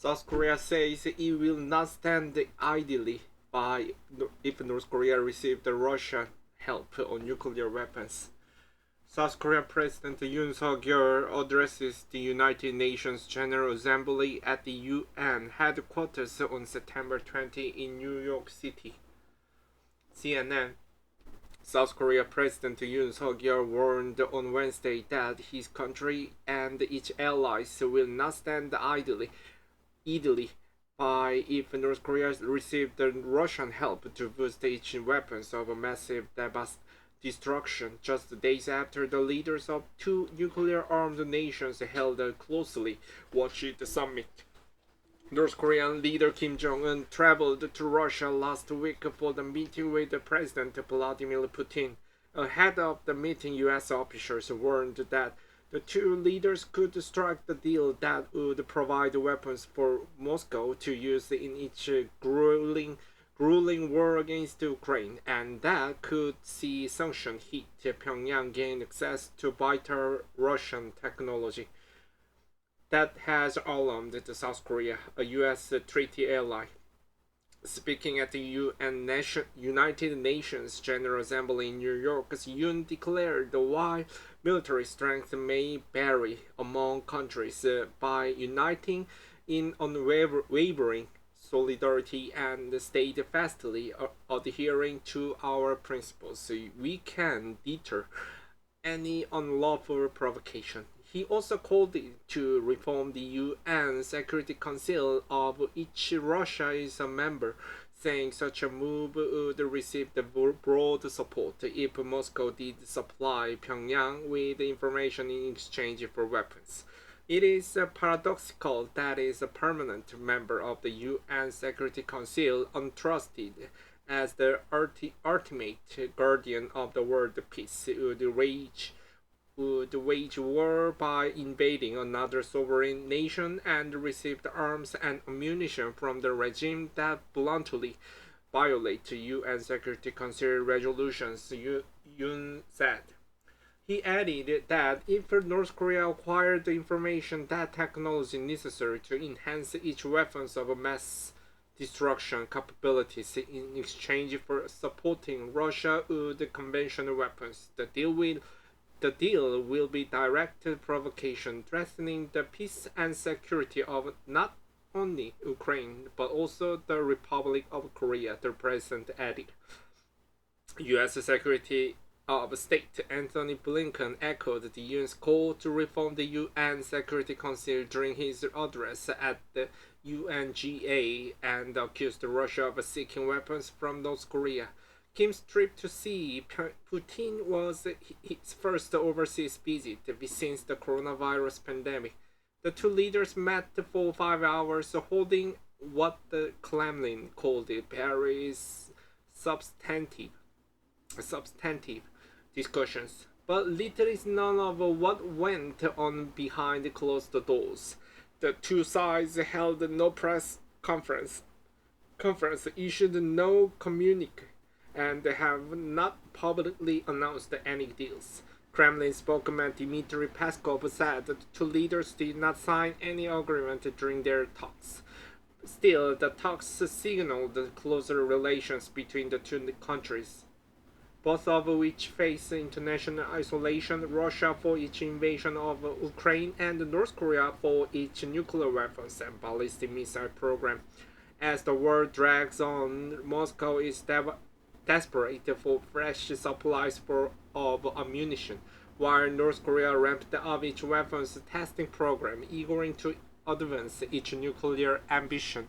South Korea says it will not stand idly by if North Korea receives Russian help on nuclear weapons. South Korean President Yoon Suk-yeol addresses the United Nations General Assembly at the UN headquarters on September 20 in New York City. CNN. South Korea President Yoon Suk-yeol warned on Wednesday that his country and its allies will not stand idly by if North Korea received Russian help to boost its weapons of massive destruction just days after the leaders of two nuclear-armed nations held a closely watched summit. North Korean leader Kim Jong-un traveled to Russia last week for the meeting with President Vladimir Putin. Ahead of the meeting, U.S. officials warned that the two leaders could strike the deal that would provide weapons for Moscow to use in its grueling war against Ukraine, and that could see sanctions hit Pyongyang gain access to vital Russian technology. That has alarmed South Korea, a U.S. treaty ally. Speaking at the United Nations General Assembly in New York, Yoon declared while military strength may vary among countries, by uniting in unwavering solidarity and steadfastly adhering to our principles, we can deter any unlawful provocation. He also called to reform the UN Security Council of which Russia is a member, saying such a move would receive the broad support if Moscow did supply Pyongyang with information in exchange for weapons. It is paradoxical that is a permanent member of the UN Security Council entrusted as the ultimate guardian of the world peace would wage war by invading another sovereign nation and receive arms and ammunition from the regime that bluntly violate UN Security Council resolutions, Yoon said. He added that if North Korea acquired the information that technology necessary to enhance its weapons of mass destruction capabilities in exchange for supporting Russia with conventional weapons, the deal will be direct provocation threatening the peace and security of not only Ukraine but also the Republic of Korea, the president added. U.S. Secretary of State Anthony Blinken echoed the UN's call to reform the UN Security Council during his address at the UNGA and accused Russia of seeking weapons from North Korea. Kim's trip to see Putin was his first overseas visit since the coronavirus pandemic. The two leaders met for 5 hours, holding what the Kremlin called very substantive discussions. But little is known of what went on behind closed doors. The two sides held no press conference, issued no communique, and have not publicly announced any deals. Kremlin spokesman Dmitry Peskov said the two leaders did not sign any agreement during their talks. Still, the talks signaled closer relations between the two countries, both of which face international isolation, Russia for its invasion of Ukraine and North Korea for its nuclear weapons and ballistic missile program. As the war drags on, Moscow is desperate for fresh supplies of ammunition, while North Korea ramped up its weapons testing program, eager to advance its nuclear ambition.